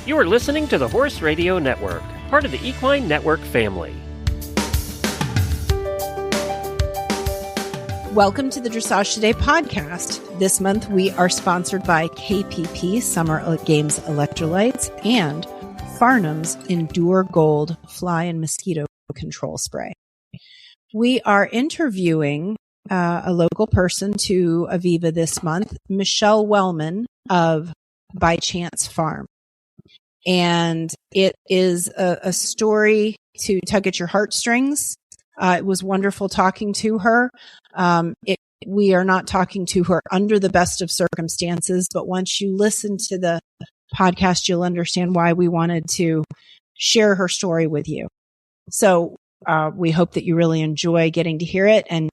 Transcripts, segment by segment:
You are listening to the Horse Radio Network, part of the Equine Network family. Welcome to the Dressage Today podcast. This month we are sponsored by KPP Summer Games Electrolytes and Farnham's Endure Gold Fly and Mosquito Control Spray. We are interviewing a local person to Aviva this month, Michele Wellman of By Chance Farm. And it is a story to tug at your heartstrings. It was wonderful talking to her. We are not talking to her under the best of circumstances, but once you listen to the podcast, you'll understand why we wanted to share her story with you. So we hope that you really enjoy getting to hear it. And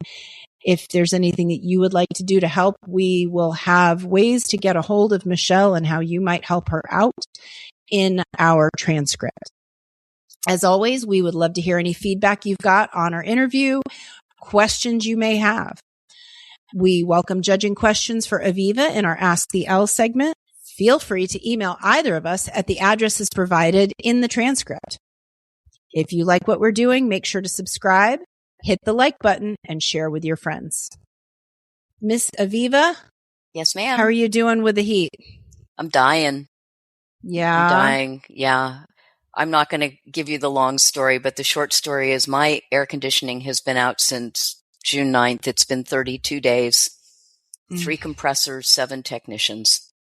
if there's anything that you would like to do to help, we will have ways to get a hold of Michele and how you might help her out in our transcript. As always, we would love to hear any feedback you've got on our interview, questions you may have. We welcome judging questions for Aviva in our Ask the L segment. Feel free to email either of us at the addresses provided in the transcript. If you like what we're doing, make sure to subscribe, hit the like button, and share with your friends. Miss Aviva? Yes, ma'am. How are you doing with the heat? I'm dying. Yeah. I'm dying. Yeah. I'm not going to give you the long story, but the short story is my air conditioning has been out since June 9th. It's been 32 days, 3 compressors, 7 technicians,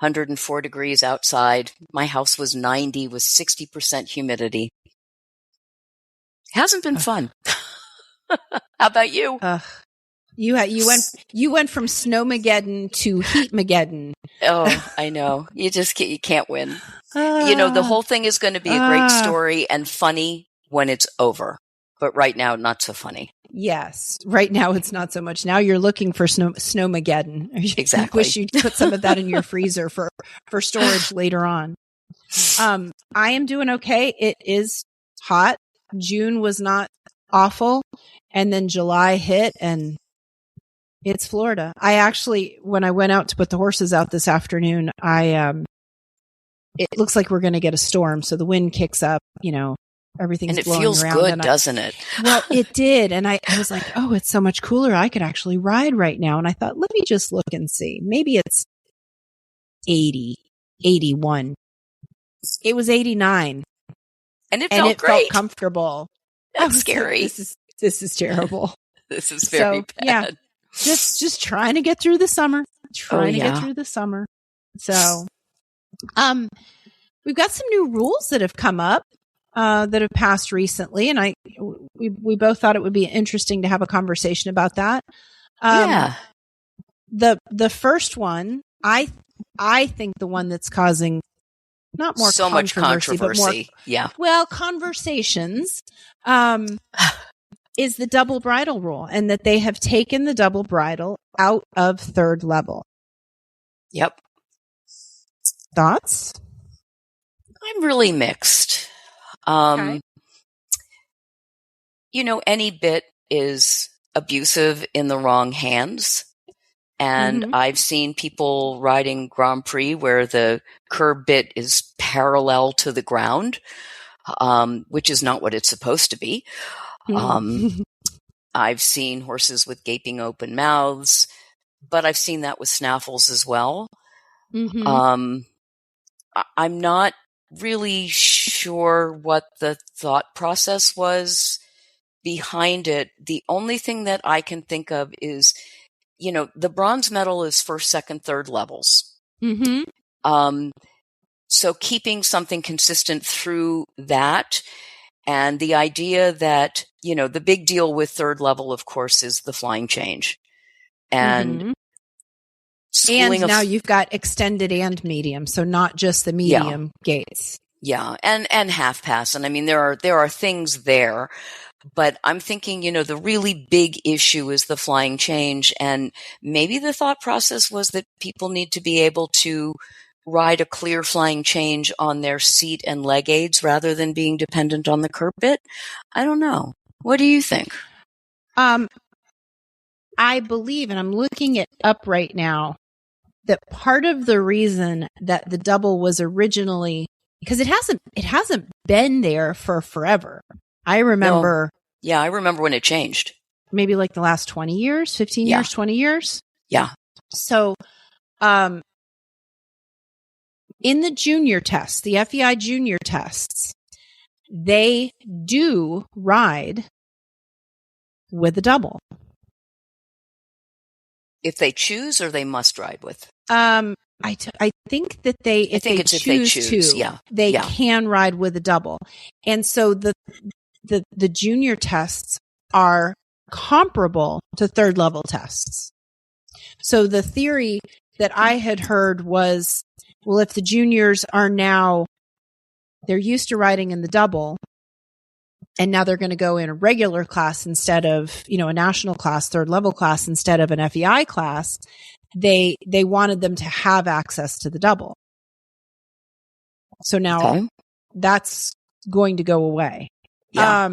104 degrees outside. My house was 90 with 60% humidity. Hasn't been fun. How about you? You went from Snowmageddon to Heatmageddon. Oh, I know. You can't win. The whole thing is going to be a great story and funny when it's over. But right now, not so funny. Yes. Right now, it's not so much. Now you're looking for Snowmageddon. Exactly. I wish you'd put some of that in your freezer for storage later on. I am doing okay. It is hot. June was not awful. And then July hit and it's Florida. I actually, when I went out to put the horses out this afternoon, it looks like we're going to get a storm. So the wind kicks up, everything's blowing around. And it feels good, doesn't it? Well, it did. And I was like, oh, it's so much cooler. I could actually ride right now. And I thought, let me just look and see. Maybe it's 80, 81. It was 89. And it felt great. Felt comfortable. That's scary. Like, this is terrible. This is very bad. Yeah. Just trying to get through the summer. Get through the summer. So, we've got some new rules that have come up, that have passed recently. And we both thought it would be interesting to have a conversation about that. The first one, I think the one that's causing not more so much controversy, but more, conversations, is the double bridle rule, and that they have taken the double bridle out of third level. Yep. Thoughts? I'm really mixed. Okay. Any bit is abusive in the wrong hands. And I've seen people riding Grand Prix where the curb bit is parallel to the ground, which is not what it's supposed to be. I've seen horses with gaping open mouths, but I've seen that with snaffles as well. I'm not really sure what the thought process was behind it. The only thing that I can think of is, the bronze medal is first, second, third levels. So keeping something consistent through that, and the idea that, the big deal with third level, of course, is the flying change. And now you've got extended and medium, so not just the medium gates. Yeah, and half pass. And I mean, there are things there, but I'm thinking, the really big issue is the flying change. And maybe the thought process was that people need to be able to ride a clear flying change on their seat and leg aids rather than being dependent on the curb bit. I don't know. What do you think? I believe, and I'm looking it up right now, that part of the reason that the double was originally, because it hasn't been there for forever. I remember. No. Yeah, I remember when it changed. Maybe like the last 20 years, 15 years, 20 years. Yeah. So, in the junior tests, the FEI junior tests, they do ride with a double. If they choose, or they must ride with? I think that if they choose to, they can ride with a double. And so the junior tests are comparable to third level tests. So the theory that I had heard was, well, if the juniors are now, they're used to riding in the double, and now they're going to go in a regular class instead of, a national class, third level class instead of an FEI class, they wanted them to have access to the double. So now that's going to go away. Yeah.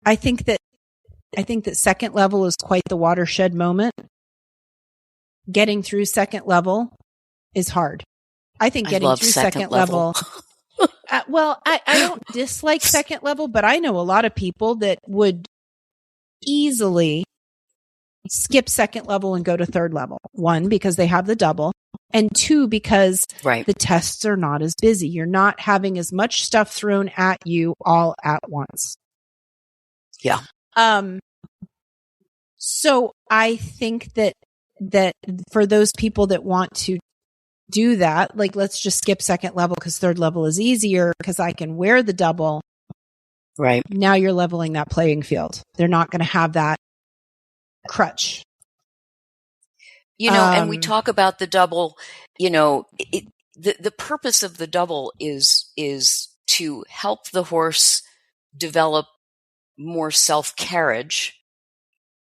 I think that second level is quite the watershed moment. Getting through second level is hard. I think getting through second level. I don't dislike second level, but I know a lot of people that would easily skip second level and go to third level. One, because they have the double, and two, because the tests are not as busy. You're not having as much stuff thrown at you all at once. Yeah. So I think that for those people that want to do that, like, let's just skip second level because third level is easier because I can wear the double. Right. Now you're leveling that playing field. They're not going to have that crutch. And we talk about the double, the purpose of the double is to help the horse develop more self-carriage,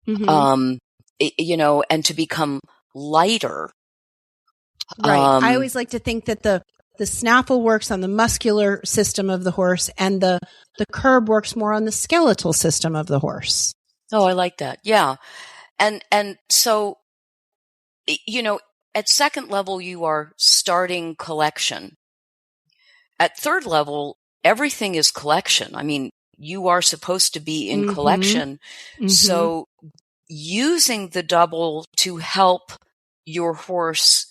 and to become lighter. Right. I always like to think that the snaffle works on the muscular system of the horse, and the curb works more on the skeletal system of the horse. Oh, I like that. Yeah. And so, at second level, you are starting collection. At third level, everything is collection. I mean, you are supposed to be in collection. Mm-hmm. So using the double to help your horse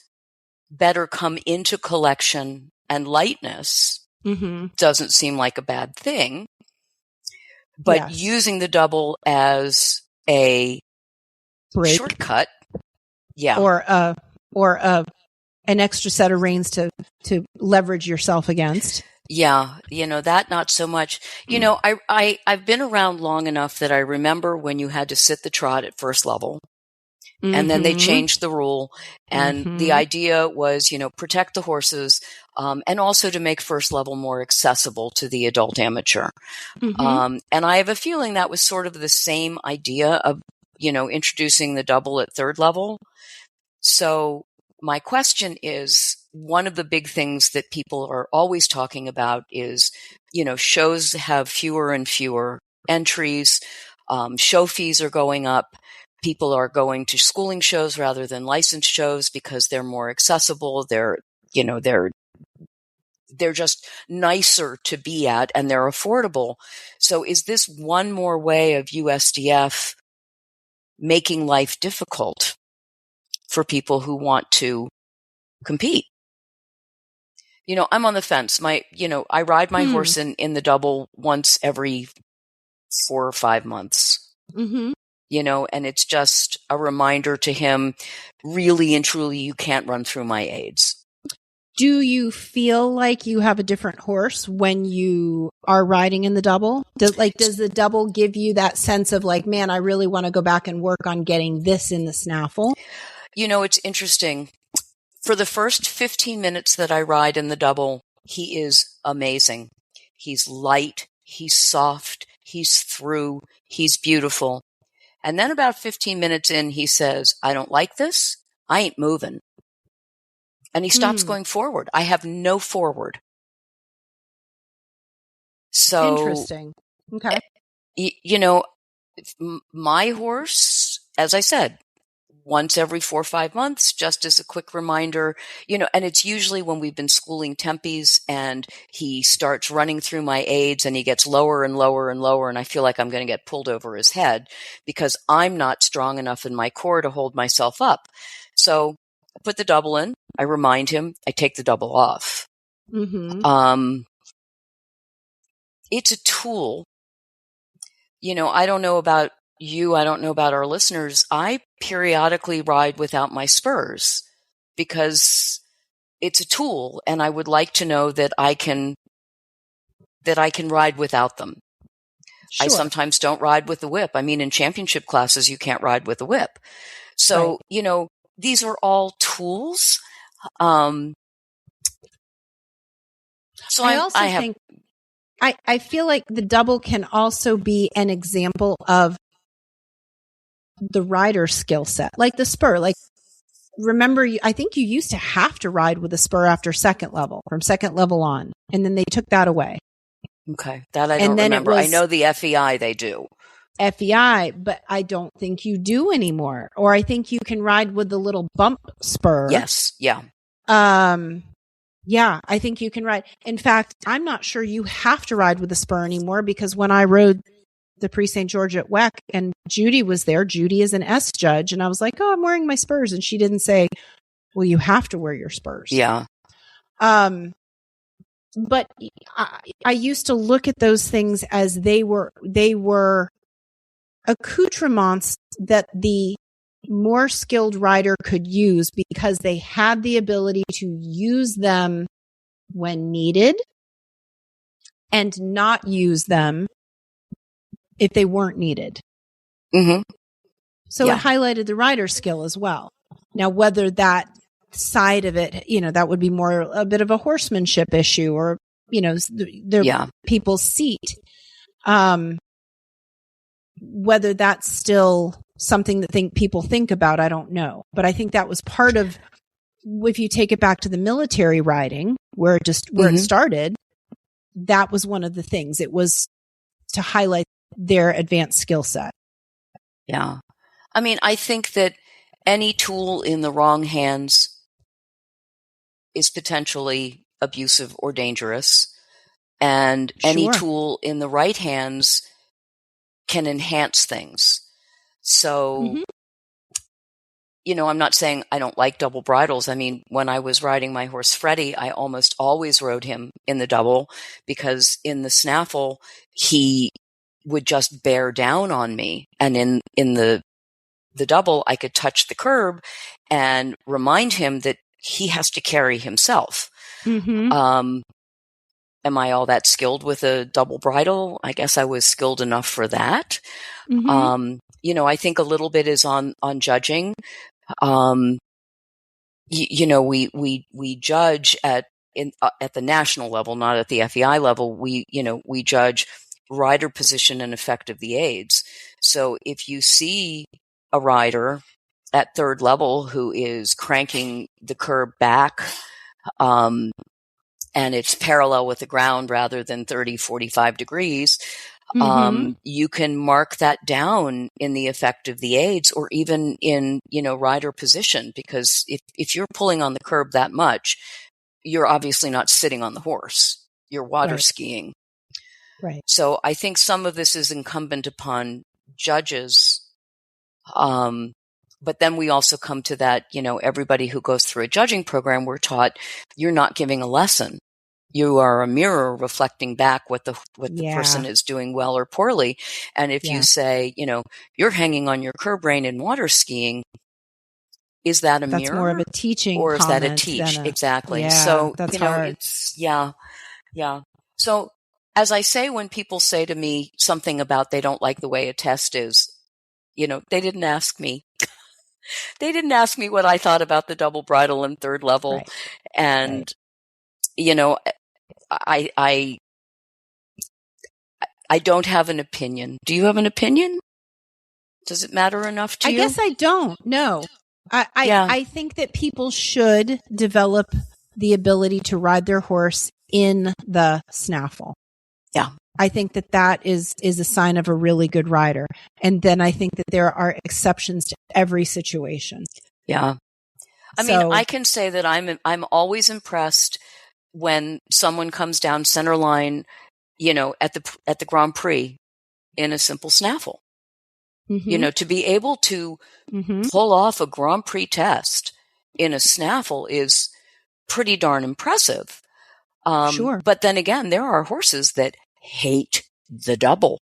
better come into collection and lightness doesn't seem like a bad thing. But using the double as a break, shortcut, or an extra set of reins to leverage yourself against. Yeah, that not so much. I've been around long enough that I remember when you had to sit the trot at first level. And then they changed the rule. And the idea was, protect the horses, and also to make first level more accessible to the adult amateur. And I have a feeling that was sort of the same idea of, introducing the double at third level. So my question is, one of the big things that people are always talking about is, shows have fewer and fewer entries. Show fees are going up. People are going to schooling shows rather than licensed shows because they're more accessible. They're just nicer to be at, and they're affordable. So is this one more way of USDF making life difficult for people who want to compete? I'm on the fence. I ride my horse in the double once every 4 or 5 months. And it's just a reminder to him, really and truly, you can't run through my aids. Do you feel like you have a different horse when you are riding in the double? Does the double give you that sense of like, man, I really want to go back and work on getting this in the snaffle? It's interesting. For the first 15 minutes that I ride in the double, he is amazing. He's light, he's soft, he's through, he's beautiful. And then about 15 minutes in, he says, I don't like this. I ain't moving. And he stops going forward. I have no forward. So interesting. Okay. my horse, as I said, once every 4 or 5 months, just as a quick reminder, and it's usually when we've been schooling tempies and he starts running through my aids and he gets lower and lower and lower. And I feel like I'm going to get pulled over his head because I'm not strong enough in my core to hold myself up. So I put the double in, I remind him, I take the double off. Mm-hmm. It's a tool. I don't know about you. I don't know about our listeners. I periodically ride without my spurs because it's a tool and I would like to know that I can ride without them. Sure. I sometimes don't ride with the whip. I mean, in championship classes, you can't ride with the whip. So, right. These are all tools. So I feel like the double can also be an example of the rider skill set, like the spur. Like, remember, I think you used to have to ride with a spur after second level, from second level on, and then they took that away. Okay, that I don't remember. I know the FEI they do. FEI, but I don't think you do anymore. Or I think you can ride with the little bump spur. Yes, yeah. Yeah, I think you can ride. In fact, I'm not sure you have to ride with a spur anymore because when I rode the Prix St. George at WEC and Judy was there, Judy is an S judge, and I was like, oh, I'm wearing my spurs. And she didn't say, well, you have to wear your spurs. Yeah. But I used to look at those things as they were accoutrements that the more skilled rider could use because they had the ability to use them when needed and not use them if they weren't needed. Mm-hmm. So it highlighted the rider skill as well. Now, whether that side of it, that would be more a bit of a horsemanship issue or, people's seat. Whether that's still something that people think about, I don't know. But I think that was part of, if you take it back to the military riding, where it started, that was one of the things. It was to highlight their advanced skill set. Yeah. I mean, I think that any tool in the wrong hands is potentially abusive or dangerous. And any tool in the right hands can enhance things. So, I'm not saying I don't like double bridles. I mean, when I was riding my horse Freddie, I almost always rode him in the double because in the snaffle, he would just bear down on me. And in the double, I could touch the curb and remind him that he has to carry himself. Mm-hmm. Am I all that skilled with a double bridle? I guess I was skilled enough for that. Mm-hmm. I think a little bit is on judging. We judge at the national level, not at the FEI level. We judge rider position and effect of the aids. So if you see a rider at third level who is cranking the curb back, and it's parallel with the ground rather than 30, 45 degrees, you can mark that down in the effect of the aids or even in, rider position, because if you're pulling on the curb that much, you're obviously not sitting on the horse. You're water skiing. Right. So I think some of this is incumbent upon judges. But then we also come to that, everybody who goes through a judging program, we're taught you're not giving a lesson. You are a mirror reflecting back what the person is doing well or poorly. And if you say, you're hanging on your curb rein in water skiing, is that a mirror? That's more of a teaching or is that a comment teach? than Exactly. Yeah, so, that's hard. Yeah. So as I say, when people say to me something about they don't like the way a test is, they didn't ask me. They didn't ask me what I thought about the double bridle and third level. Right. And, I don't have an opinion. Do you have an opinion? Does it matter enough to you? I guess I don't. No. I think that people should develop the ability to ride their horse in the snaffle. Yeah. I think that is a sign of a really good rider. And then I think that there are exceptions to every situation. Yeah. I mean, I can say that I'm always impressed when someone comes down center line, at the Grand Prix in a simple snaffle. Mm-hmm. To be able to pull off a Grand Prix test in a snaffle is pretty darn impressive. Sure. But then again, there are horses that hate the double.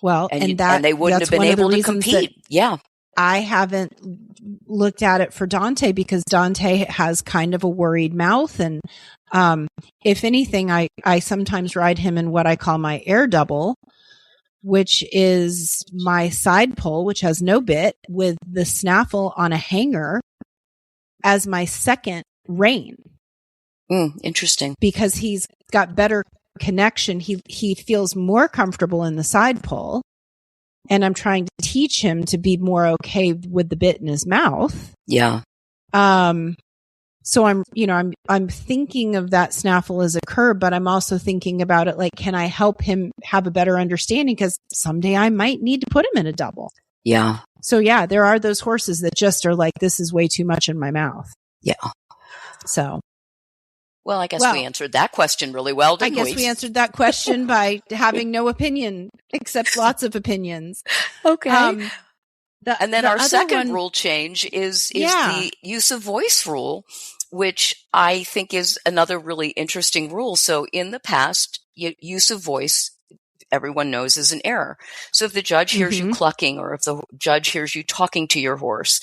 Well, and they wouldn't have been able to compete. Yeah. I haven't looked at it for Dante because Dante has kind of a worried mouth. And if anything, I sometimes ride him in what I call my air double, which is my side pull, which has no bit, with the snaffle on a hanger as my second rein. Interesting. Because he's got better connection. He feels more comfortable in the side pull. And I'm trying to teach him to be more okay with the bit in his mouth. Yeah. So I'm thinking of that snaffle as a curb, but I'm also thinking about it like, can I help him have a better understanding? Because someday I might need to put him in a double. Yeah. So yeah, there are those horses that just are like, this is way too much in my mouth. Yeah. So. Well, I guess we answered that question really well, didn't we? I guess we answered that question by having no opinion, except lots of opinions. Okay. And then our second rule change is the use of voice rule, which I think is another really interesting rule. So in the past, use of voice, everyone knows, is an error. So if the judge hears you clucking, or if the judge hears you talking to your horse,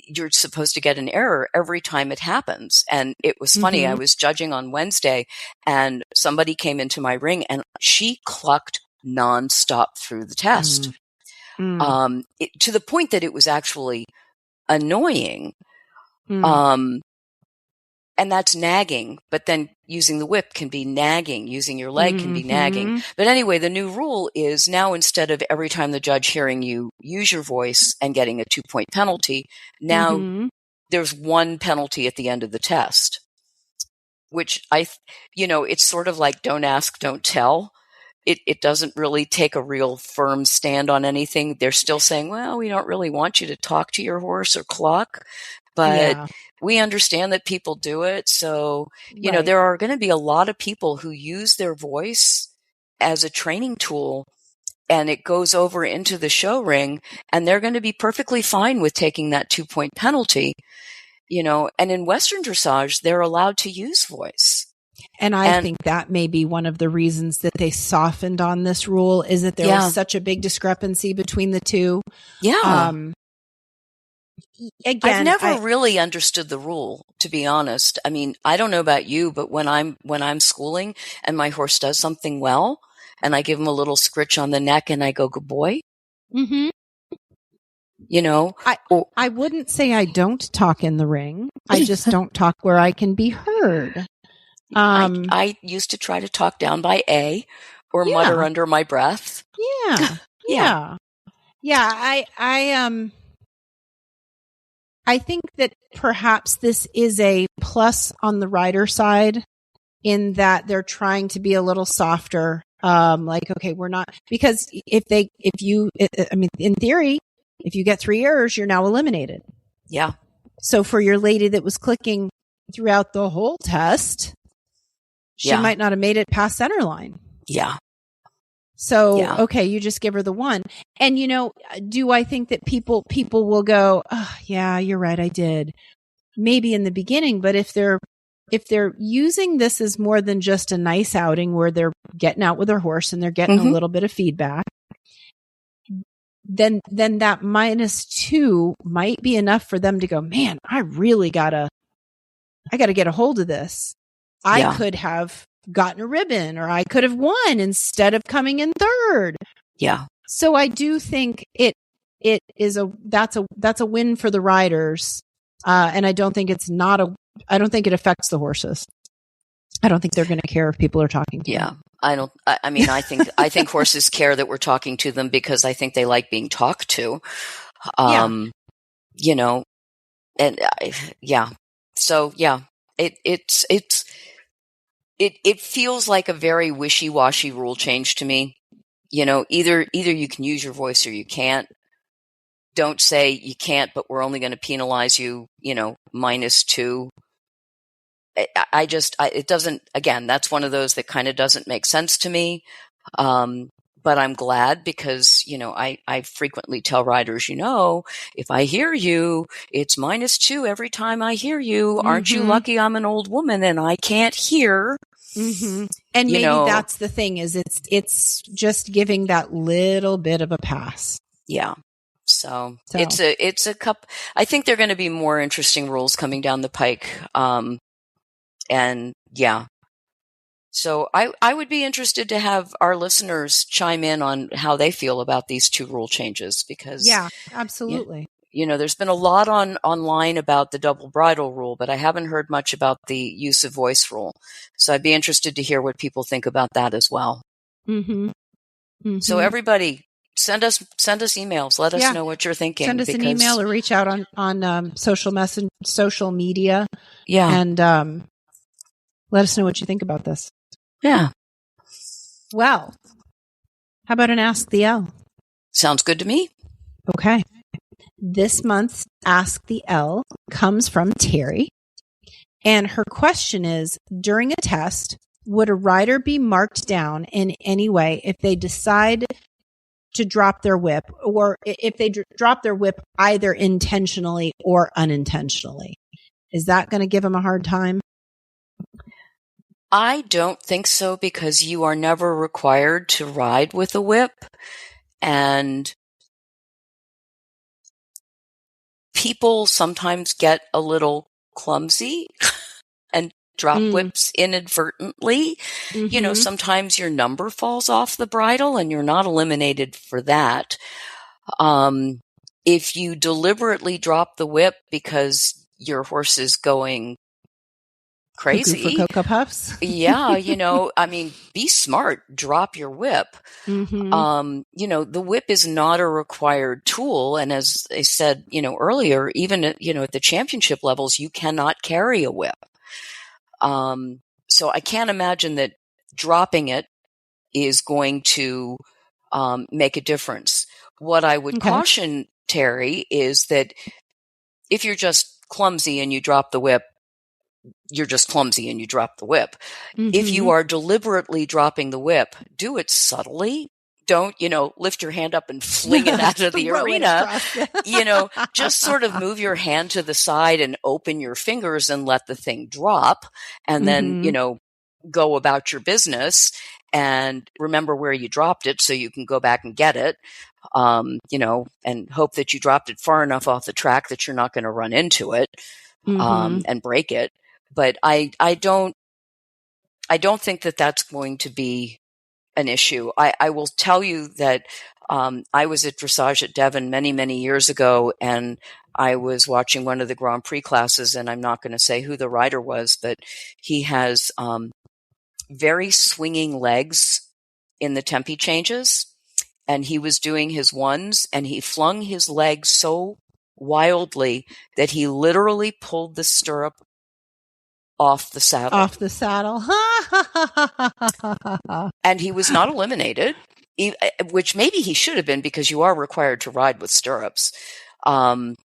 you're supposed to get an error every time it happens. And it was funny. I was judging on Wednesday and somebody came into my ring and she clucked nonstop through the test. To the point that it was actually annoying. And that's nagging, but then using the whip can be nagging, using your leg can be nagging. But anyway, the new rule is now, instead of every time the judge hearing you use your voice and getting a 2-point penalty, now there's one penalty at the end of the test, which it's sort of like don't ask, don't tell. It doesn't really take a real firm stand on anything. They're still saying, well, we don't really want you to talk to your horse or cluck, but we understand that people do it. So, there are going to be a lot of people who use their voice as a training tool, and it goes over into the show ring, and they're going to be perfectly fine with taking that 2-point penalty, and in Western dressage, they're allowed to use voice. And I think that may be one of the reasons that they softened on this rule, is that there was such a big discrepancy between the two. Yeah. Again, I've never really understood the rule, to be honest. I mean, I don't know about you, but when I'm schooling and my horse does something well, and I give him a little scritch on the neck and I go, good boy. I wouldn't say I don't talk in the ring. I just don't talk where I can be heard. I used to try to talk down by A or mutter under my breath. Yeah. I think that perhaps this is a plus on the rider side, in that they're trying to be a little softer. Like, okay, we're not, because in theory, if you get 3 errors, you're now eliminated. Yeah. So for your lady that was clicking throughout the whole test, she might not have made it past center line. Yeah. So, okay, you just give her the 1. And, do I think that people will go, oh, yeah, you're right, I did. Maybe in the beginning, but if they're using this as more than just a nice outing where they're getting out with their horse and they're getting a little bit of feedback, then that -2 might be enough for them to go, man, I gotta get a hold of this. I could have gotten a ribbon, or I could have won instead of coming in third. Yeah. So I do think that's a win for the riders. And I don't think I don't think it affects the horses. I don't think they're going to care if people are talking to them. I think horses care that we're talking to them because I think they like being talked to. So it's it feels like a very wishy-washy rule change to me. Either you can use your voice or you can't. Don't say you can't, but we're only going to penalize you, -2. It doesn't, again, that's one of those that kind of doesn't make sense to me. But I'm glad because, I frequently tell riders, if I hear you, it's -2 every time I hear you. Aren't you lucky I'm an old woman and I can't hear? Mm-hmm. And maybe that's the thing is it's just giving that little bit of a pass. Yeah. So it's a couple. I think there are going to be more interesting rules coming down the pike. And yeah. So I would be interested to have our listeners chime in on how they feel about these 2 rule changes because yeah, absolutely. There's been a lot online about the double bridle rule, but I haven't heard much about the use of voice rule. So I'd be interested to hear what people think about that as well. Mm-hmm. Mm-hmm. So everybody, send us emails. Let us know what you're thinking. Send us an email or reach out on social media. Yeah. And let us know what you think about this. Yeah. Well, how about an Ask the L? Sounds good to me. Okay. This month's Ask the L comes from Terry. And her question is, during a test, would a rider be marked down in any way if they decide to drop their whip or if they drop their whip either intentionally or unintentionally? Is that going to give them a hard time? I don't think so because you are never required to ride with a whip. And people sometimes get a little clumsy and drop whips inadvertently. Mm-hmm. Sometimes your number falls off the bridle and you're not eliminated for that. If you deliberately drop the whip because your horse is going crazy. Cuckoo for Cocoa Puffs. Yeah, be smart. Drop your whip. Mm-hmm. The whip is not a required tool. And as I said, earlier, even at the championship levels, you cannot carry a whip. So I can't imagine that dropping it is going to make a difference. What I would caution, Terry, is that if you're just clumsy and you drop the whip, you're just clumsy and you drop the whip. Mm-hmm. If you are deliberately dropping the whip, do it subtly. Don't, lift your hand up and fling it out of the arena. Just sort of move your hand to the side and open your fingers and let the thing drop. And then, go about your business and remember where you dropped it so you can go back and get it. And hope that you dropped it far enough off the track that you're not going to run into it, and break it. But I don't think that that's going to be an issue. I will tell you that I was at Dressage at Devon many, many years ago, and I was watching one of the Grand Prix classes, and I'm not going to say who the rider was, but he has very swinging legs in the tempi changes, and he was doing his ones, and he flung his legs so wildly that he literally pulled the stirrup off the saddle. And he was not eliminated, which maybe he should have been because you are required to ride with stirrups. And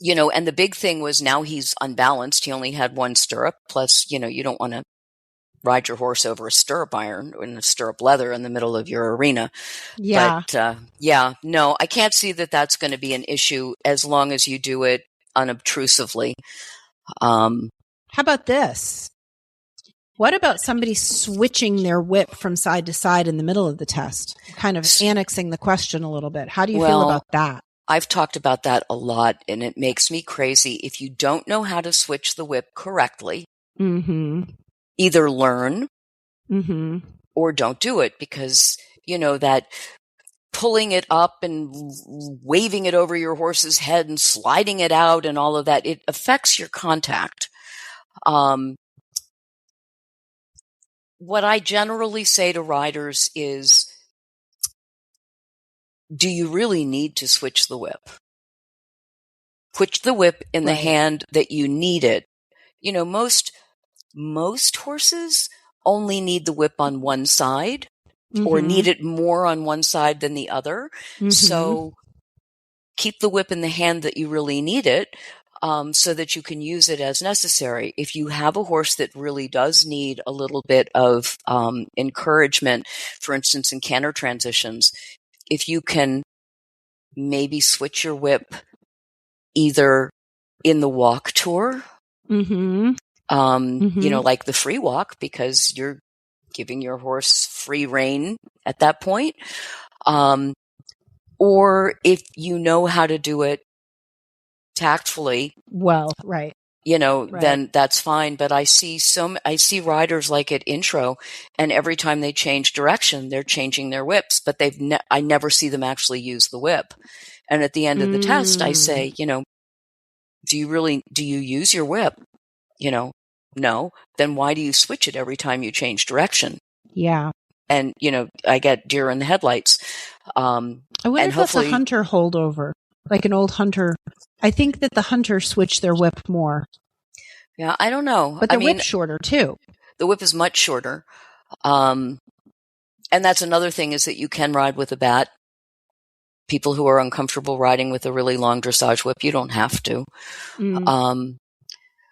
the big thing was now he's unbalanced. He only had one stirrup. Plus, you don't want to ride your horse over a stirrup iron and a stirrup leather in the middle of your arena. Yeah. But, no, I can't see that that's going to be an issue as long as you do it unobtrusively. How about this? What about somebody switching their whip from side to side in the middle of the test? Kind of annexing the question a little bit. How do you feel about that? I've talked about that a lot, and it makes me crazy. If you don't know how to switch the whip correctly, either learn or don't do it, because, that pulling it up and waving it over your horse's head and sliding it out and all of that, it affects your contact. What I generally say to riders is, do you really need to switch the whip? Put the whip in the hand that you need it. Most horses only need the whip on one side or need it more on one side than the other. So keep the whip in the hand that you really need it, so that you can use it as necessary. If you have a horse that really does need a little bit of encouragement, for instance, in canter transitions, if you can maybe switch your whip either in the walk tour, you know, like the free walk, because you're giving your horse free rein at that point. Or if you know how to do it tactfully, you know, then that's fine. But I see riders like at intro, and every time they change direction, they're changing their whips, but I never see them actually use the whip. And at the end of the test, I say, you know, do you use your whip? You know, no. Then why do you switch it every time you change direction? Yeah. And, you know, I get deer in the headlights. I wonder if that's a hunter holdover, like an old hunter. I think that the hunters switch their whip more. Yeah, I don't know. But the whip's shorter too. The whip is much shorter. And that's another thing, is that you can ride with a bat. People who are uncomfortable riding with a really long dressage whip, you don't have to.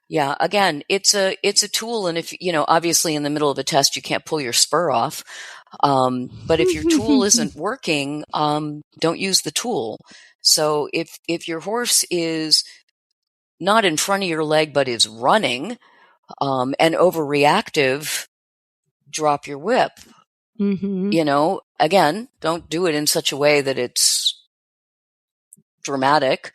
Yeah, again, it's a tool. And if, you know, obviously in the middle of a test, you can't pull your spur off. But if your tool isn't working, don't use the tool. So if your horse is not in front of your leg, but is running, and overreactive, drop your whip. You know, again, don't do it in such a way that it's dramatic.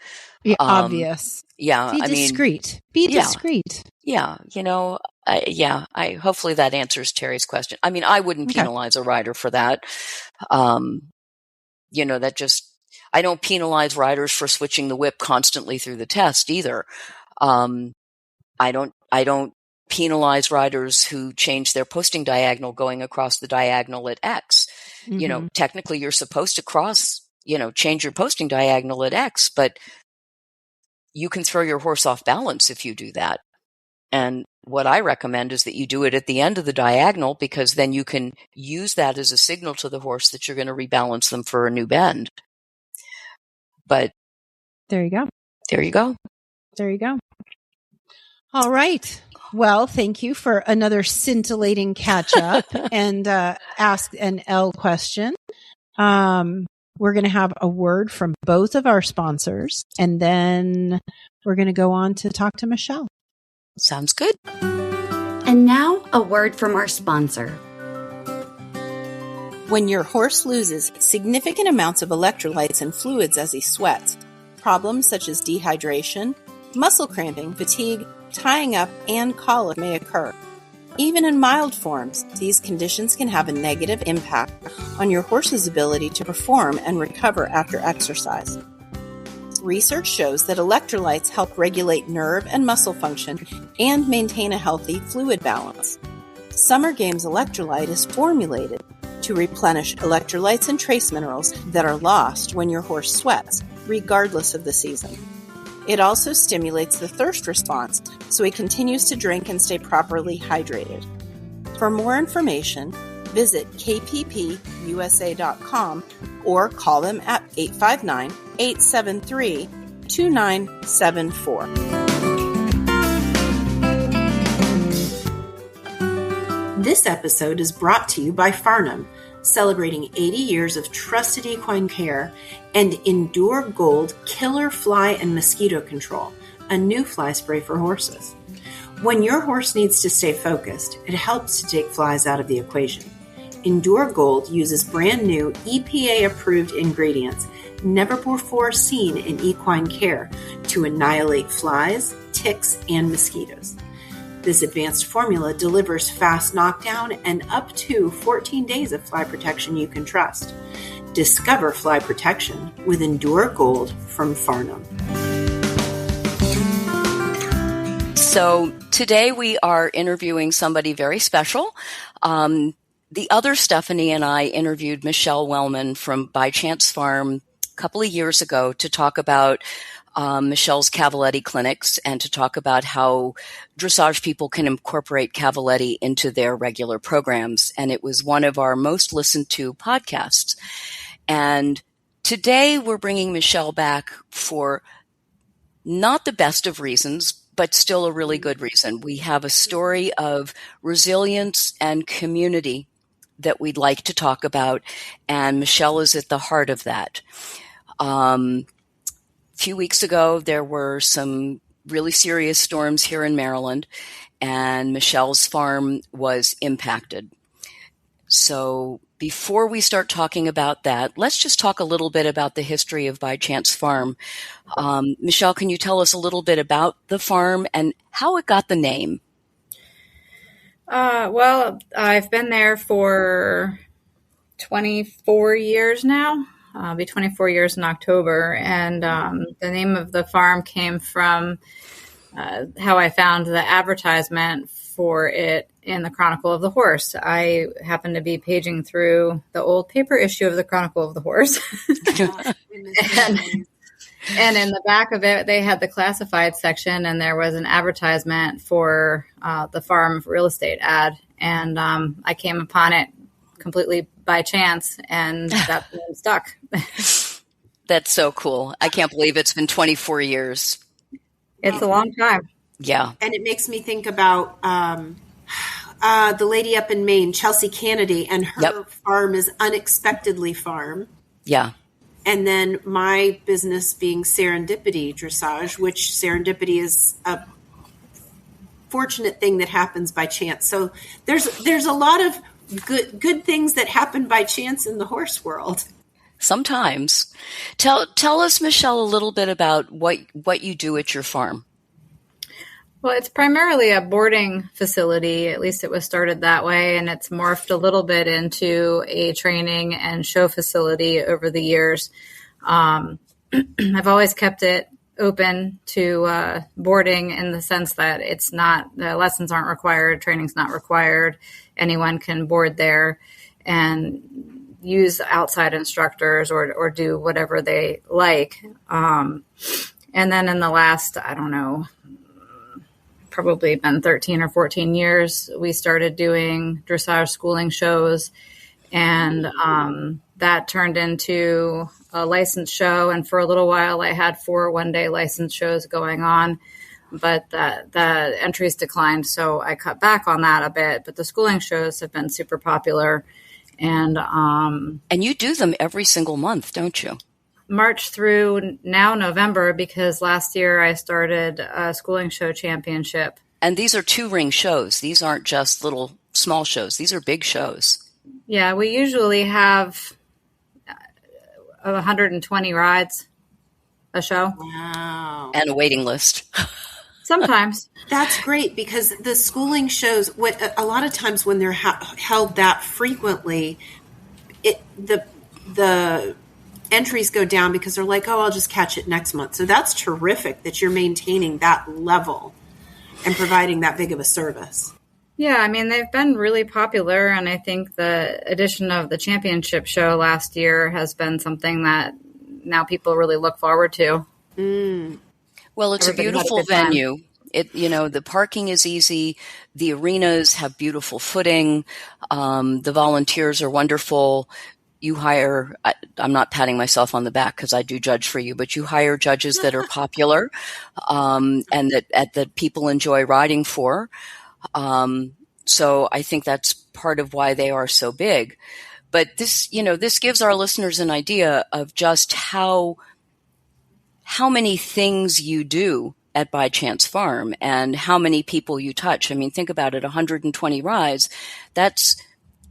Obvious. Yeah. Be discreet. Be discreet. Yeah. You know, hopefully that answers Terry's question. I mean, I wouldn't penalize a rider for that. You know, I don't penalize riders for switching the whip constantly through the test either. I don't penalize riders who change their posting diagonal going across the diagonal at X. You know, technically you're supposed to change your posting diagonal at X, but you can throw your horse off balance if you do that. And what I recommend is that you do it at the end of the diagonal, because then you can use that as a signal to the horse that you're going to rebalance them for a new bend. But there you go. There you go. There you go. All right. Well, thank you for another scintillating catch up and ask an L question. We're going to have a word from both of our sponsors, and then we're going to go on to talk to Michele. Sounds good. And now a word from our sponsor. When your horse loses significant amounts of electrolytes and fluids as he sweats, problems such as dehydration, muscle cramping, fatigue, tying up, and colic may occur. Even in mild forms, these conditions can have a negative impact on your horse's ability to perform and recover after exercise. Research shows that electrolytes help regulate nerve and muscle function and maintain a healthy fluid balance. Summer Games Electrolyte is formulated to replenish electrolytes and trace minerals that are lost when your horse sweats, regardless of the season. It also stimulates the thirst response, so he continues to drink and stay properly hydrated. For more information, visit kppusa.com or call them at 859-873-2974. This episode is brought to you by Farnam, celebrating 80 years of trusted equine care, and Endure Gold Killer Fly and Mosquito Control, a new fly spray for horses. When your horse needs to stay focused, it helps to take flies out of the equation. Endure Gold uses brand new EPA-approved ingredients never before seen in equine care to annihilate flies, ticks, and mosquitoes. This advanced formula delivers fast knockdown and up to 14 days of fly protection you can trust. Discover fly protection with Endure Gold from Farnam. So today we are interviewing somebody very special. The other Stephany and I interviewed Michele Wellman from By Chance Farm couple of years ago to talk about Michele's Cavaletti clinics and to talk about how dressage people can incorporate Cavaletti into their regular programs. And it was one of our most listened to podcasts. And today we're bringing Michele back for not the best of reasons, but still a really good reason. We have a story of resilience and community that we'd like to talk about, and Michele is at the heart of that. A few weeks ago, there were some really serious storms here in Maryland, and Michele's farm was impacted. So before we start talking about that, let's just talk a little bit about the history of By Chance Farm. Michele, can you tell us a little bit about the farm and how it got the name? Well, I've been there for 24 years now. I'll be 24 years in October. And the name of the farm came from how I found the advertisement for it in the Chronicle of the Horse. I happened to be paging through the old paper issue of the Chronicle of the Horse. And in the back of it, they had the classified section, and there was an advertisement for the farm real estate ad. And I came upon it completely by chance, and that stuck. That's so cool. I can't believe it's been 24 years. It's a long time. Yeah. And it makes me think about the lady up in Maine, Chelsea Kennedy, and her farm is Unexpectedly Farm. Yeah. And then my business being Serendipity Dressage, which serendipity is a fortunate thing that happens by chance. So there's a lot of good things that happen by chance in the horse world. Sometimes. Tell us, Michele, a little bit about what you do at your farm. Well, it's primarily a boarding facility. At least it was started that way, and it's morphed a little bit into a training and show facility over the years. I've always kept it open to boarding in the sense that it's not, the lessons aren't required, training's not required. Anyone can board there and use outside instructors or do whatever they like. And then in the last, I don't know, probably been 13 or 14 years, we started doing dressage schooling shows, and that turned into a licensed show. And for a little while, I had 4 one-day licensed shows going on, but the entries declined, so I cut back on that a bit. But the schooling shows have been super popular, and you do them every single month, don't you? March through now November, because last year I started a schooling show championship. And these are 2-ring shows. These aren't just little small shows. These are big shows. Yeah, we usually have 120 rides a show. Wow. And a waiting list. Sometimes. That's great, because the schooling shows, a lot of times when they're held that frequently, the entries go down because they're like, oh, I'll just catch it next month. So that's terrific that you're maintaining that level and providing that big of a service. Yeah, I mean, they've been really popular, and I think the addition of the championship show last year has been something that now people really look forward to. Mm. Well, it's a beautiful venue. The parking is easy. The arenas have beautiful footing. The volunteers are wonderful. You hire, I'm not patting myself on the back because I do judge for you, but you hire judges that are popular and that people enjoy riding for. So I think that's part of why they are so big. But this gives our listeners an idea of just how many things you do at By Chance Farm and how many people you touch. I mean, think about it, 120 rides. That's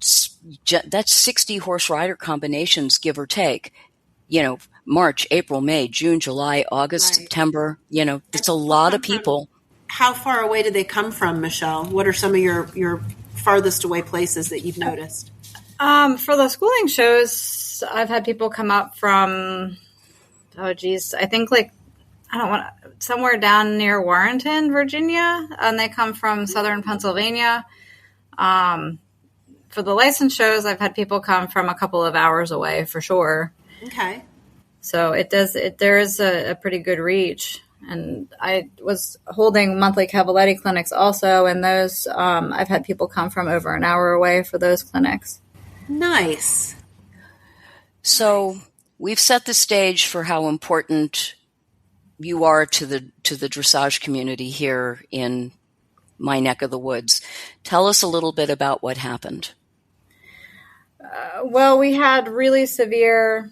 60 horse rider combinations, give or take. March, April, May, June, July, August, right. September. It's a lot of people. How far away do they come from, Michele? What are some of your farthest away places that you've noticed? For the schooling shows, I've had people come up from, I think somewhere down near Warrenton, Virginia, and they come from southern Pennsylvania. For the license shows, I've had people come from a couple of hours away for sure. Okay. So there is a pretty good reach. And I was holding monthly Cavaletti clinics also, and those I've had people come from over an hour away for those clinics. Nice. So we've set the stage for how important you are to the dressage community here in my neck of the woods. Tell us a little bit about what happened. Well, we had really severe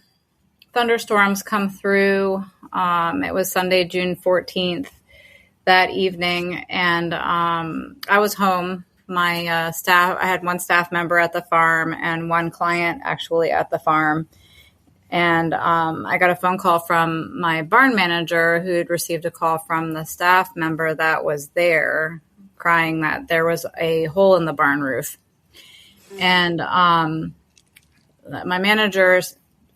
thunderstorms come through. It was Sunday, June 14th that evening, and I was home. My I had one staff member at the farm and one client actually at the farm. And I got a phone call from my barn manager who had received a call from the staff member that was there crying that there was a hole in the barn roof. And my manager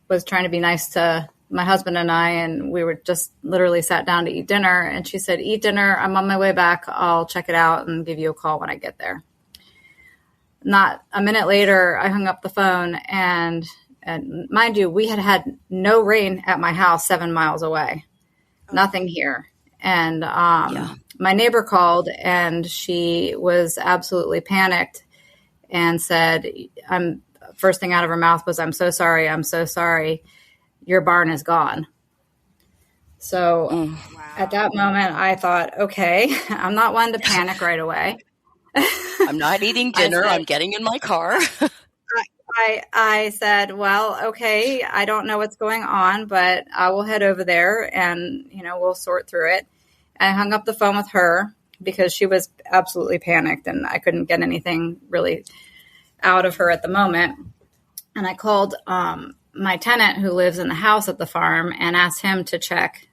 was trying to be nice to my husband and I, and we were just literally sat down to eat dinner. And she said, "Eat dinner. I'm on my way back. I'll check it out and give you a call when I get there." Not a minute later, I hung up the phone, and mind you, we had no rain at my house 7 miles away, nothing here. And my neighbor called, and she was absolutely panicked and said, first thing out of her mouth was, "I'm so sorry. I'm so sorry. Your barn is gone." So At that moment, I thought, okay, I'm not one to panic right away. I'm not eating dinner. I'm getting in my car. I said, well, okay, I don't know what's going on, but I will head over there and, we'll sort through it. I hung up the phone with her because she was absolutely panicked and I couldn't get anything really out of her at the moment. And I called my tenant who lives in the house at the farm and asked him to check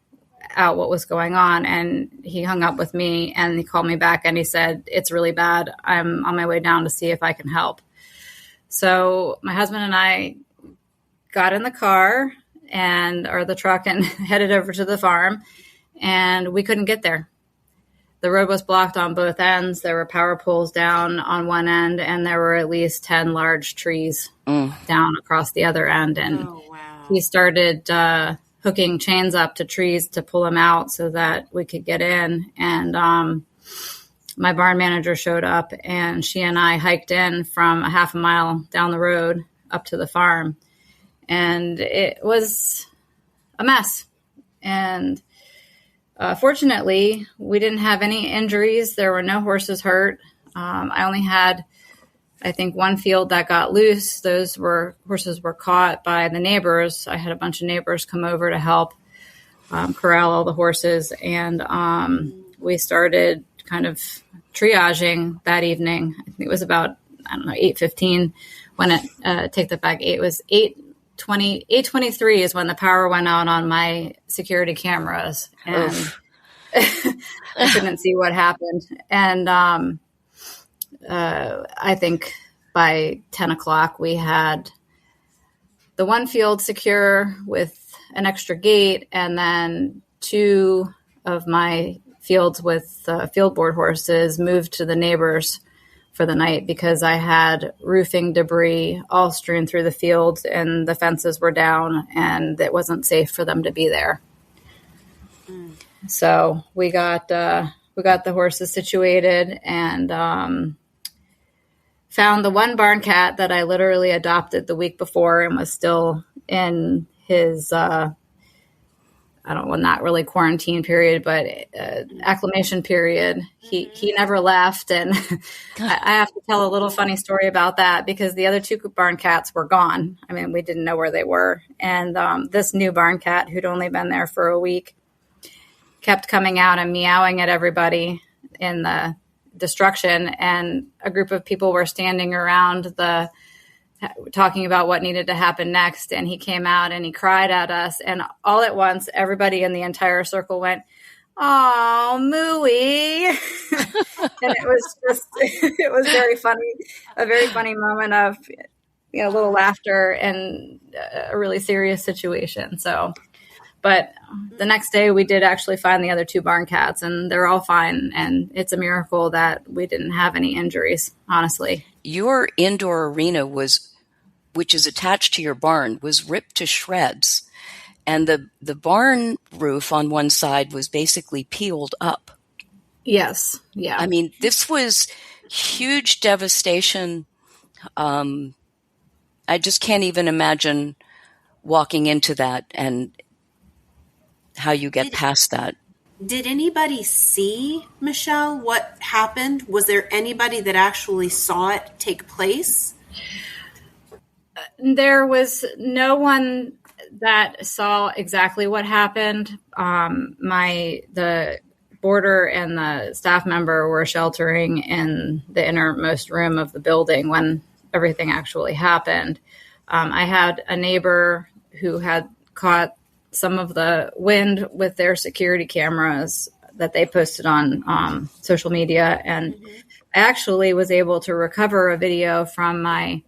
out what was going on. And he hung up with me and he called me back and he said, "It's really bad. I'm on my way down to see if I can help." So my husband and I got in the car or the truck and headed over to the farm, and we couldn't get there. The road was blocked on both ends. There were power poles down on one end, and there were at least 10 large trees down across the other end. And he started hooking chains up to trees to pull them out so that we could get in. And my barn manager showed up, and she and I hiked in from a half a mile down the road up to the farm. And it was a mess. And fortunately, we didn't have any injuries. There were no horses hurt. I only had, I think, one field that got loose. Horses were caught by the neighbors. I had a bunch of neighbors come over to help corral all the horses. And we started kind of triaging that evening. I think it was about, 8:15 when take that back. It was 8:23 is when the power went out on my security cameras, and I couldn't see what happened. And I think by 10 o'clock we had the one field secure with an extra gate, and then two of my fields with field board horses moved to the neighbors for the night because I had roofing debris all strewn through the fields and the fences were down and it wasn't safe for them to be there. So we got the horses situated and found the one barn cat that I literally adopted the week before and was still in his not really quarantine period, but acclimation period. He never left. And I have to tell a little funny story about that because the other two barn cats were gone. I mean, we didn't know where they were. And this new barn cat who'd only been there for a week kept coming out and meowing at everybody in the destruction. And a group of people were standing around talking about what needed to happen next. And he came out and he cried at us. And all at once, everybody in the entire circle went, "Oh, mooey." And it was very funny, a very funny moment of, a little laughter and a really serious situation. So, but the next day we did actually find the other two barn cats and they're all fine. And it's a miracle that we didn't have any injuries, honestly. Your indoor arena which is attached to your barn, was ripped to shreds. and the barn roof on one side was basically peeled up. Yes. Yeah. I mean, this was huge devastation. I just can't even imagine walking into that and how you get past that. Did anybody see, Michele, what happened? Was there anybody that actually saw it take place? There was no one that saw exactly what happened. The boarder and the staff member were sheltering in the innermost room of the building when everything actually happened. I had a neighbor who had caught some of the wind with their security cameras that they posted on social media. And I actually was able to recover a video from my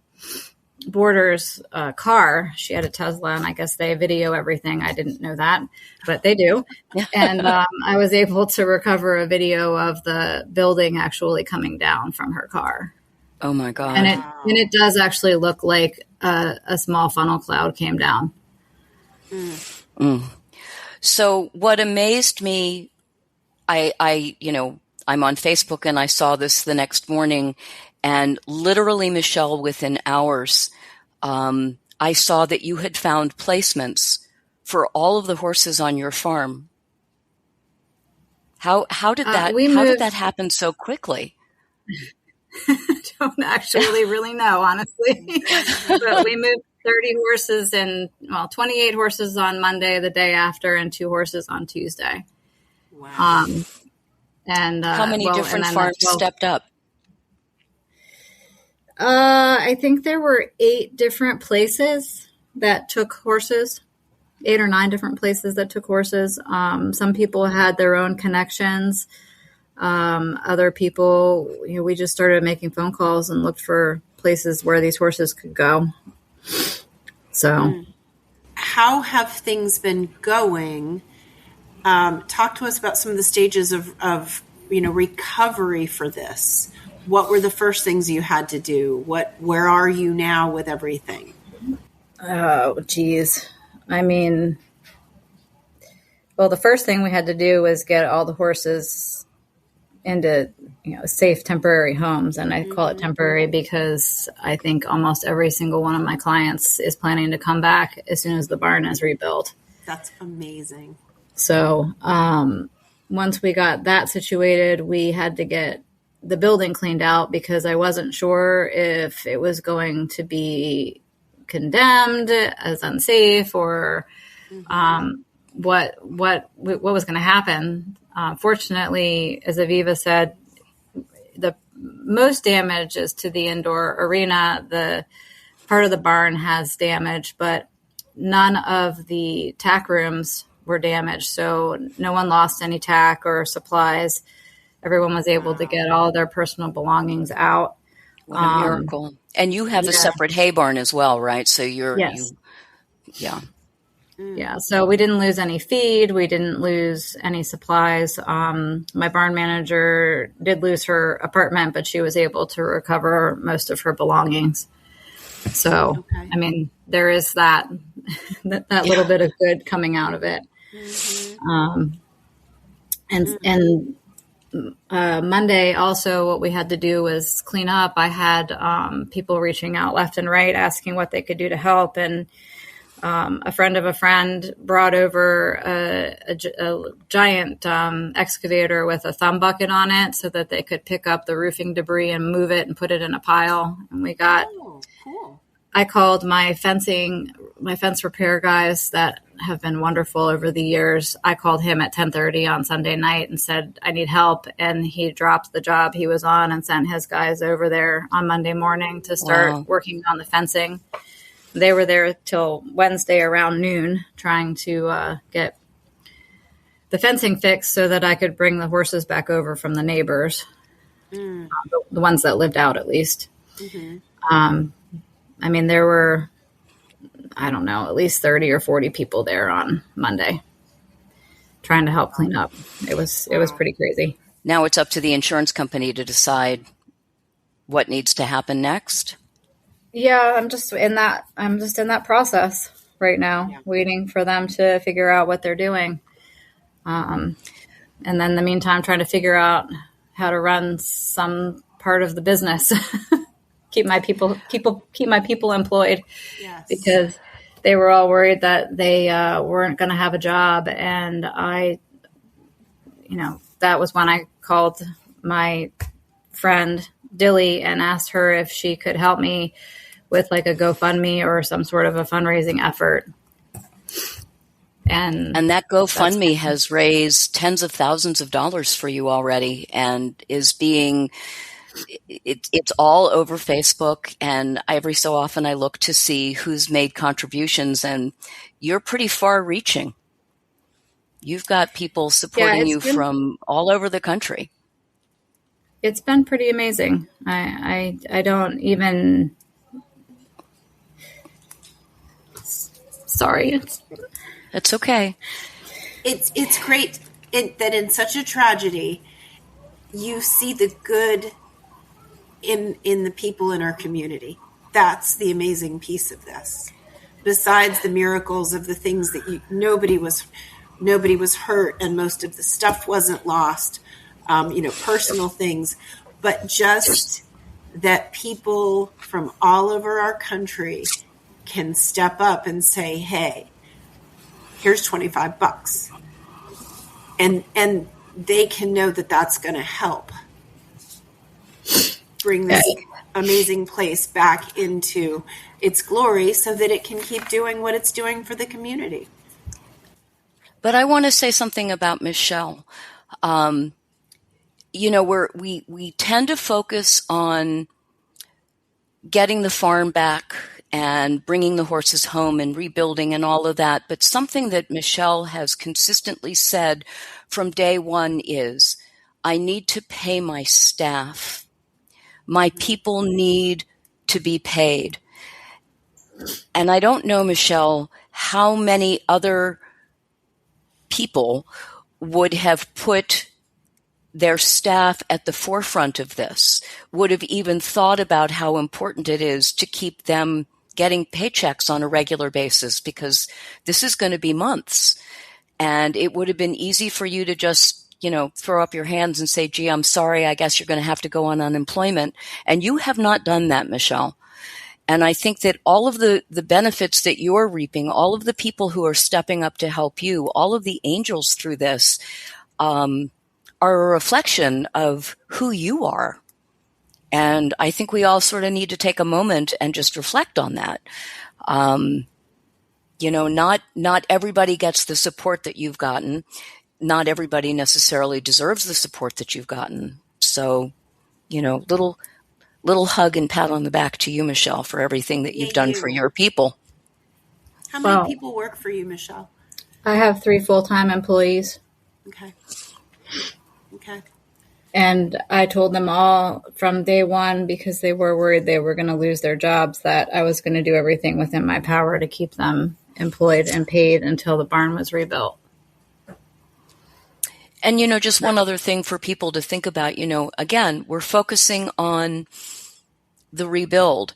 boarder's car. She had a Tesla, and I guess they video everything. I didn't know that, but they do. And I was able to recover a video of the building actually coming down from her car. Oh my God. And it does actually look like a small funnel cloud came down. So what amazed me, I'm on Facebook and I saw this the next morning, and literally, Michele, within hours, I saw that you had found placements for all of the horses on your farm. How did that happen so quickly? I don't actually really know, honestly. But we moved 30 horses and 28 horses on Monday, the day after, and 2 horses on Tuesday. Wow. And how many different farms stepped up? I think there were 8 different places that took horses. 8 or 9 different places that took horses. Some people had their own connections. Other people, we just started making phone calls and looked for places where these horses could go. So, how have things been going? Talk to us about some of the stages of recovery for this. What were the first things you had to do? Where are you now with everything? Oh, geez. I mean, well, the first thing we had to do was get all the horses into safe temporary homes. And I call it temporary because I think almost every single one of my clients is planning to come back as soon as the barn is rebuilt. That's amazing. So once we got that situated, we had to get the building cleaned out because I wasn't sure if it was going to be condemned as unsafe or what was going to happen. Fortunately, as Aviva said, the most damage is to the indoor arena. The part of the barn has damage, but none of the tack rooms were damaged. So no one lost any tack or supplies. Everyone was able to get all their personal belongings out. What a miracle. And you have a separate hay barn as well, right? So Yeah, so we didn't lose any feed. We didn't lose any supplies. My barn manager did lose her apartment, but she was able to recover most of her belongings. So, okay. I mean, there is that little bit of good coming out of it. And Monday also what we had to do was clean up. I had people reaching out left and right asking what they could do to help. And a friend of a friend brought over a giant excavator with a thumb bucket on it so that they could pick up the roofing debris and move it and put it in a pile. And we got, cool. I called my fence repair guys that have been wonderful over the years. I called him at 10:30 on Sunday night and said, I need help. And he dropped the job he was on and sent his guys over there on Monday morning to start working on the fencing. They were there till Wednesday around noon trying to get the fencing fixed so that I could bring the horses back over from the neighbors, the ones that lived out at least. I mean, there were, I don't know, at least 30 or 40 people there on Monday trying to help clean up. It was pretty crazy. Now it's up to the insurance company to decide what needs to happen next. Yeah, I'm just in that process. right now, waiting for them to figure out what they're doing. And then in the meantime, trying to figure out how to run some part of the business, keep my people employed, because they were all worried that they weren't going to have a job. And that was when I called my friend Dilly and asked her if she could help me with like a GoFundMe or some sort of a fundraising effort. And that GoFundMe has raised tens of thousands of dollars for you already, and is it's all over Facebook. And every so often I look to see who's made contributions, and you're pretty far reaching. You've got people supporting you from all over the country. It's been pretty amazing. I don't even. Sorry. It's okay. It's great that in such a tragedy, you see the good in the people in our community. That's the amazing piece of this. Besides the miracles of the things that nobody was hurt, and most of the stuff wasn't lost, personal things, but just that people from all over our country can step up and say, hey, here's $25. And they can know that that's going to help bring this amazing place back into its glory so that it can keep doing what it's doing for the community. But I want to say something about Michele. We tend to focus on getting the farm back and bringing the horses home and rebuilding and all of that. But something that Michele has consistently said from day one is, I need to pay my staff. My people need to be paid. And I don't know, Michele, how many other people would have put their staff at the forefront of this, would have even thought about how important it is to keep them getting paychecks on a regular basis, because this is going to be months. And it would have been easy for you to just, throw up your hands and say, gee, I'm sorry, I guess you're going to have to go on unemployment. And you have not done that, Michele. And I think that all of the benefits that you're reaping, all of the people who are stepping up to help you, all of the angels through this, are a reflection of who you are. And I think we all sort of need to take a moment and just reflect on that. Not everybody gets the support that you've gotten. Not everybody necessarily deserves the support that you've gotten. So, little hug and pat on the back to you, Michele, for everything that you've done for your people. How many people work for you, Michele? I have 3 full-time employees. Okay. And I told them all from day one, because they were worried they were going to lose their jobs, that I was going to do everything within my power to keep them employed and paid until the barn was rebuilt. And, just one other thing for people to think about, again, we're focusing on the rebuild,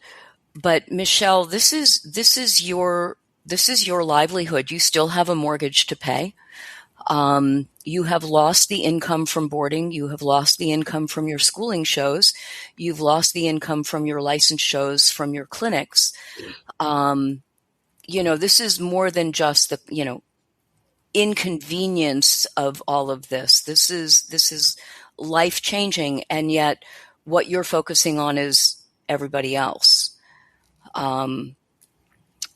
but Michele, this is your livelihood. You still have a mortgage to pay. You have lost the income from boarding. You have lost the income from your schooling shows. You've lost the income from your licensed shows, from your clinics. This is more than just the, inconvenience of all of this. This is life changing. And yet what you're focusing on is everybody else. And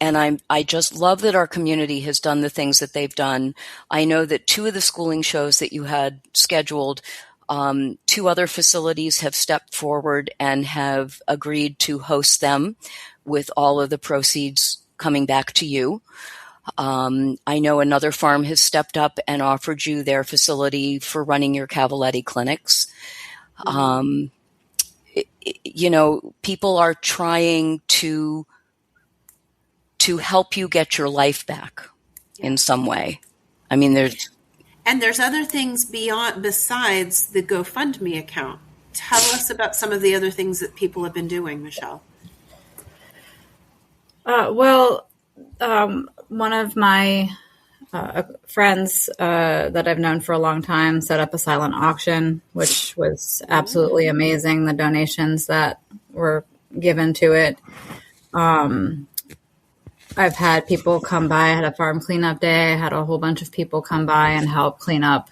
I just love that our community has done the things that they've done. I know that 2 of the schooling shows that you had scheduled, 2 other facilities have stepped forward and have agreed to host them with all of the proceeds coming back to you. I know another farm has stepped up and offered you their facility for running your Cavaletti clinics. People are trying to help you get your life back in some way. I mean, there's other things besides the GoFundMe account. Tell us about some of the other things that people have been doing, Michele. Well, One of my friends that I've known for a long time set up a silent auction, which was absolutely amazing. The donations that were given to it. I've had people come by. I had a farm cleanup day. I had a whole bunch of people come by and help clean up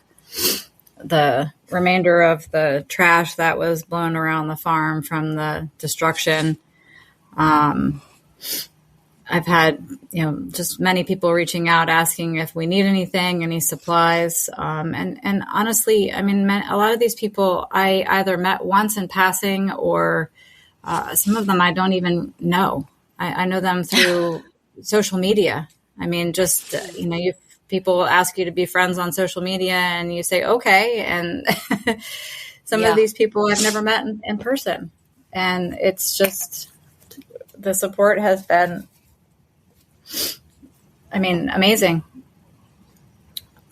the remainder of the trash that was blown around the farm from the destruction. I've had, just many people reaching out, asking if we need anything, any supplies. And honestly, I mean, a lot of these people I either met once in passing or some of them I don't even know. I know them through social media. I mean, just, people ask you to be friends on social media and you say, okay. And some of these people I've never met in person. And it's just, the support has been, amazing.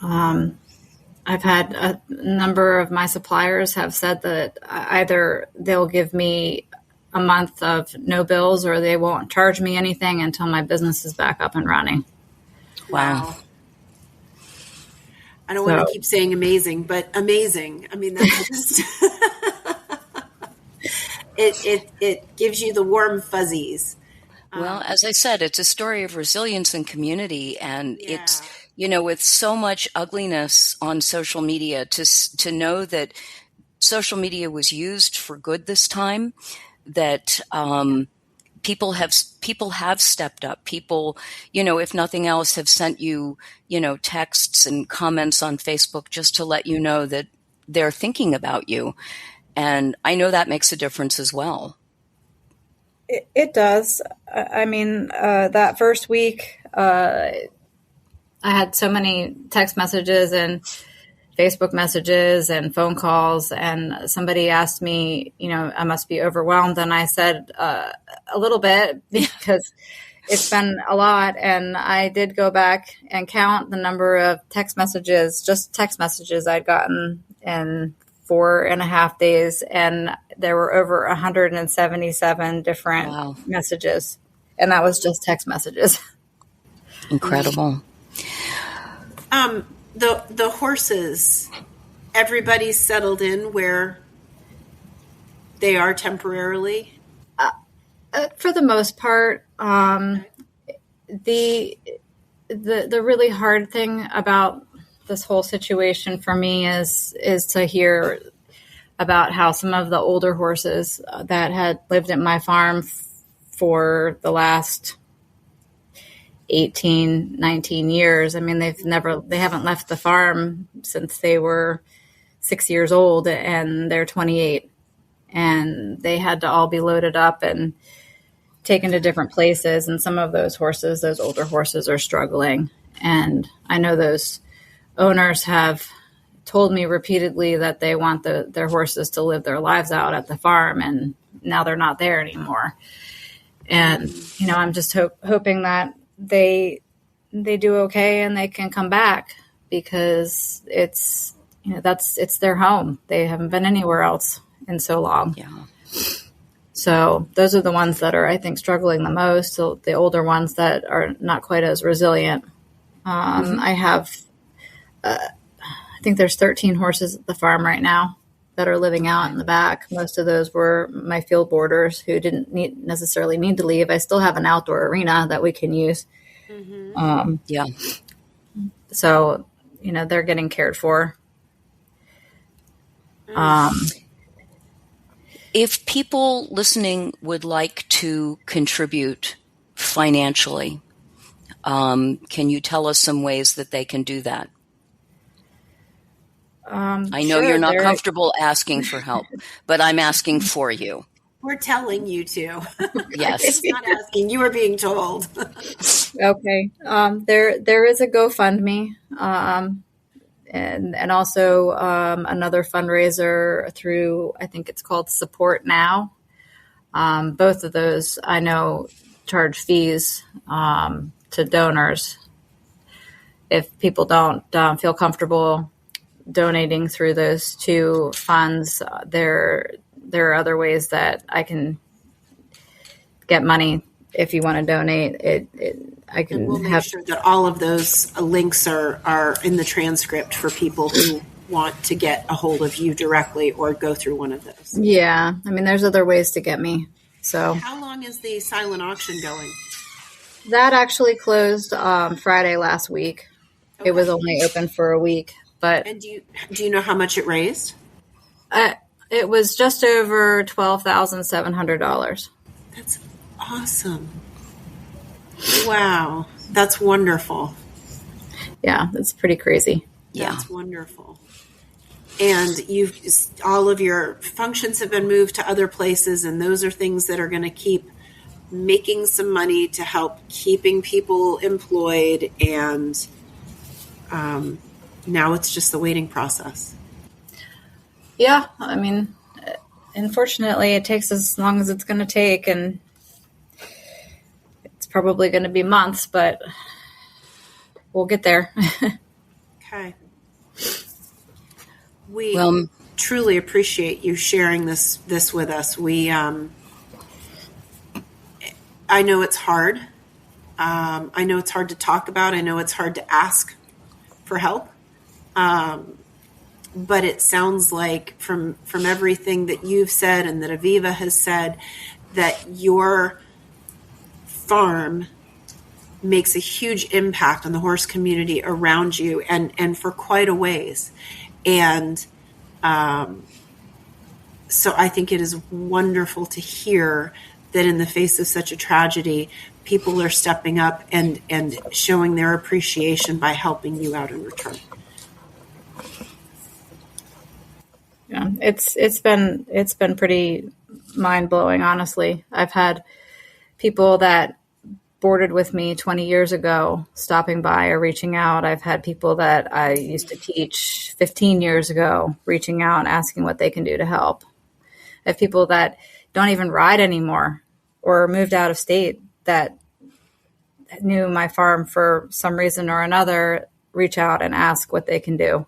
I've had a number of my suppliers have said that either they'll give me a month of no bills or they won't charge me anything until my business is back up and running. Wow. I don't want to keep saying amazing, but amazing. I mean, that's just, it gives you the warm fuzzies. Well, as I said, it's a story of resilience and community, and it's, with so much ugliness on social media, to know that social media was used for good this time, that people have stepped up. People, if nothing else, have sent you, texts and comments on Facebook just to let you know that they're thinking about you. And I know that makes a difference as well. It does. I mean, that first week, I had so many text messages and Facebook messages and phone calls, and somebody asked me, I must be overwhelmed. And I said, a little bit, because it's been a lot. And I did go back and count the number of text messages I'd gotten in 4.5 days, and there were over 177 different messages, and that was just text messages. Incredible. The horses, everybody's settled in where they are temporarily? For the most part. The really hard thing about this whole situation for me is to hear about how some of the older horses that had lived at my farm for the last 18, 19 years. I mean, they haven't left the farm since they were 6 years old, and they're 28, and they had to all be loaded up and taken to different places. And some of those older horses are struggling. And I know those owners have told me repeatedly that they want their horses to live their lives out at the farm, and now they're not there anymore. And, I'm just hoping that they do okay and they can come back, because it's, it's their home. They haven't been anywhere else in so long. Yeah. So those are the ones that are, I think, struggling the most. So the older ones that are not quite as resilient. I have, I think there's 13 horses at the farm right now that are living out in the back. Most of those were my field boarders who didn't necessarily need to leave. I still have an outdoor arena that we can use. So, they're getting cared for. If people listening would like to contribute financially, can you tell us some ways that they can do that? I know you're not comfortable asking for help, but I'm asking for you. We're telling you to. Yes. It's not asking. You are being told. Okay. There is a GoFundMe, and also another fundraiser through, I think it's called Support Now. Both of those I know charge fees to donors. If people don't feel comfortable donating through those two funds, there are other ways that I can get money if you want to donate, I can we'll make sure that all of those links are in the transcript for people who want to get a hold of you directly or go through one of those. Yeah. I mean, there's other ways to get me. So how long is the silent auction going? That actually closed Friday last week. Okay. It was only open for a week. And do you know how much it raised? It was just over $12,700. That's awesome. Wow. That's wonderful. Yeah, that's pretty crazy. Yeah. That's wonderful. And all of your functions have been moved to other places, and those are things that are going to keep making some money to help keeping people employed. And now it's just the waiting process. Yeah. I mean, unfortunately, it takes as long as it's going to take, and it's probably going to be months, but we'll get there. Okay. We truly appreciate you sharing this with us. I know it's hard. I know it's hard to talk about. I know it's hard to ask for help. But it sounds like from everything that you've said and that Aviva has said, that your farm makes a huge impact on the horse community around you and for quite a ways. And so I think it is wonderful to hear that in the face of such a tragedy, people are stepping up and showing their appreciation by helping you out in return. Yeah, it's been pretty mind-blowing, honestly. I've had people that boarded with me 20 years ago stopping by or reaching out. I've had people that I used to teach 15 years ago reaching out and asking what they can do to help. I have people that don't even ride anymore or moved out of state that knew my farm for some reason or another, reach out and ask what they can do.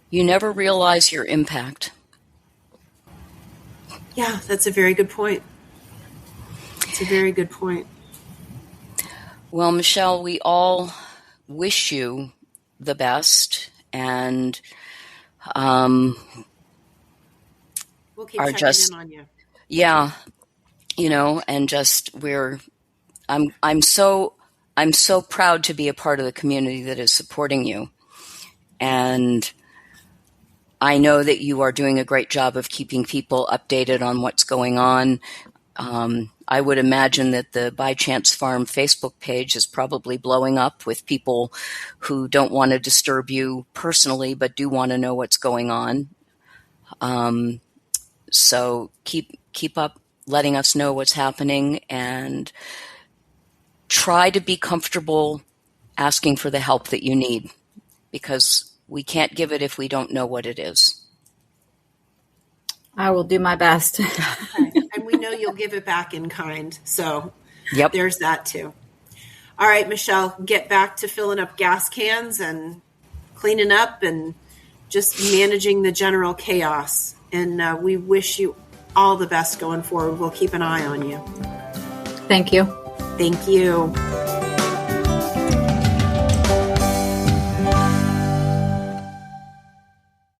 You never realize your impact. Yeah, that's a very good point. It's a very good point. Well, Michele, we all wish you the best, and we'll keep checking in on you. Yeah, and just I'm so proud to be a part of the community that is supporting you, and I know that you are doing a great job of keeping people updated on what's going on. I would imagine that the By Chance Farm Facebook page is probably blowing up with people who don't want to disturb you personally, but do want to know what's going on. So keep up letting us know what's happening, and try to be comfortable asking for the help that you need, because we can't give it if we don't know what it is. I will do my best. Okay. And we know you'll give it back in kind. So yep. There's that too. All right, Michele, get back to filling up gas cans and cleaning up and just managing the general chaos. And we wish you all the best going forward. We'll keep an eye on you. Thank you. Thank you.